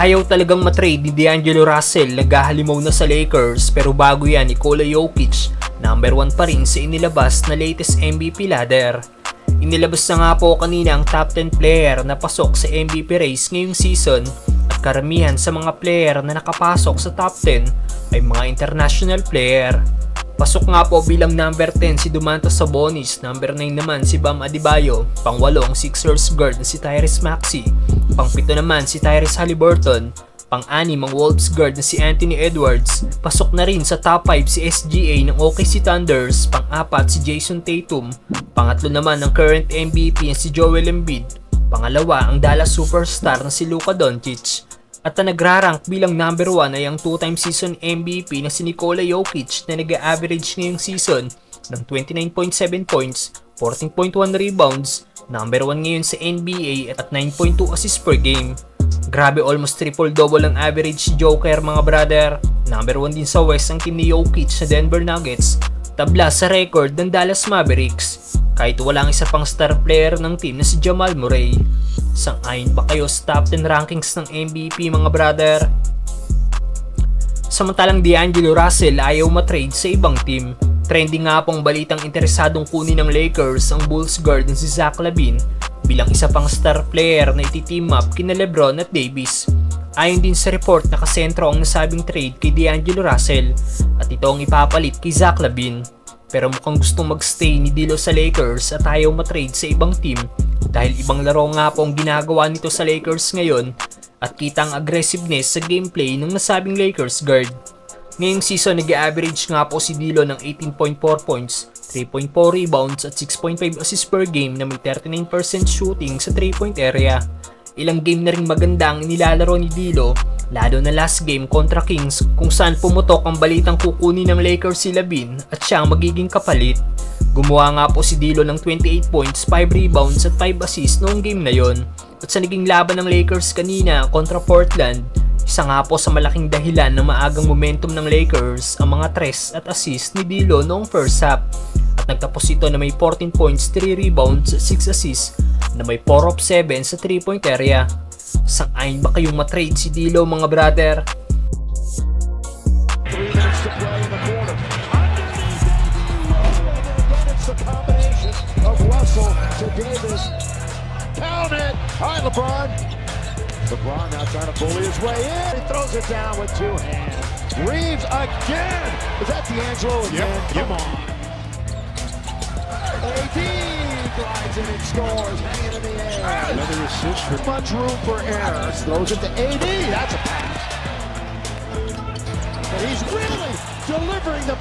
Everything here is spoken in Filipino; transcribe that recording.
Ayaw talagang matrade ni D'Angelo Russell, naghahalimaw na sa Lakers, pero bago yan, Nikola Jokic, number 1 pa rin sa inilabas na latest MVP ladder. Inilabas na nga po kanina ang top 10 player na pasok sa MVP race ngayong season at karamihan sa mga player na nakapasok sa top 10 ay mga international player. Pasok nga po bilang number 10 si Domantas Sabonis, number 9 naman si Bam Adebayo, pang-8 ang Sixers guard na si Tyrese Maxey, pang-7 naman si Tyrese Haliburton, pang-6 ang Wolves guard na si Anthony Edwards, pasok na rin sa top 5 si SGA ng OKC Thunders, pang-4 si Jason Tatum, pang-3 naman ang current MVP na si Joel Embiid, pang-2 ang Dallas superstar na si Luka Doncic. At ang nagrarank bilang number 1 ay ang 2-time season MVP na si Nikola Jokic na nag-average ngayong season ng 29.7 points, 14.1 rebounds, number 1 ngayon sa NBA at 9.2 assists per game. Grabe, almost triple-double ang average si Joker mga brother. Number 1 din sa West ang team ni Jokic sa Denver Nuggets, tabla sa record ng Dallas Mavericks. Kahit walang isa pang star player ng team na si Jamal Murray. Sang-ayon ba kayo sa top 10 rankings ng MVP mga brother? Samantalang D'Angelo Russell ayaw matrade sa ibang team. Trending nga pong balitang interesadong kunin ng Lakers ang Bulls guard na si Zach LaVine bilang isa pang star player na iti-team up kina LeBron at Davis. Ayon din sa report, nakasentro ang nasabing trade kay D'Angelo Russell at ito ang ipapalit kay Zach LaVine. Pero mukhang gustong magstay ni D'Lo sa Lakers at ayaw matrade sa ibang team dahil ibang laro nga po ang ginagawa nito sa Lakers ngayon at kita ang aggressiveness sa gameplay ng nasabing Lakers guard. Ngayong season nag-average nga po si D'Lo ng 18.4 points, 3.4 rebounds at 6.5 assists per game na may 39% shooting sa 3-point area. Ilang game na ring maganda ang inilalaro ni D'Lo, lalo na last game kontra Kings kung saan pumutok ang balitang kukunin ng Lakers si LaVine at siya ang magiging kapalit. Gumawa nga po si D'Lo ng 28 points, 5 rebounds at 5 assists noong game na yon. At sa naging laban ng Lakers kanina kontra Portland, isa nga po sa malaking dahilan ng maagang momentum ng Lakers ang mga tres at assists ni D'Lo noong first half. At nagtapos ito na may 14 points, 3 rebounds at 6 assists na may 4 of 7 sa 3-point area. Sang-ayon ba kayong matrade si D'Lo mga brother? 3 minutes to play in the quarter. It's the combination of Russell to Davis. Count it! Hi, LeBron. LeBron now trying to bully his way in. He throws it down with 2 hands. Reeves again. Is that D'Angelo again? Come on. AD glides in and scores, hanging in the air. Another assist for much room for error. Throws it to AD. That's a pass. But he's really delivering the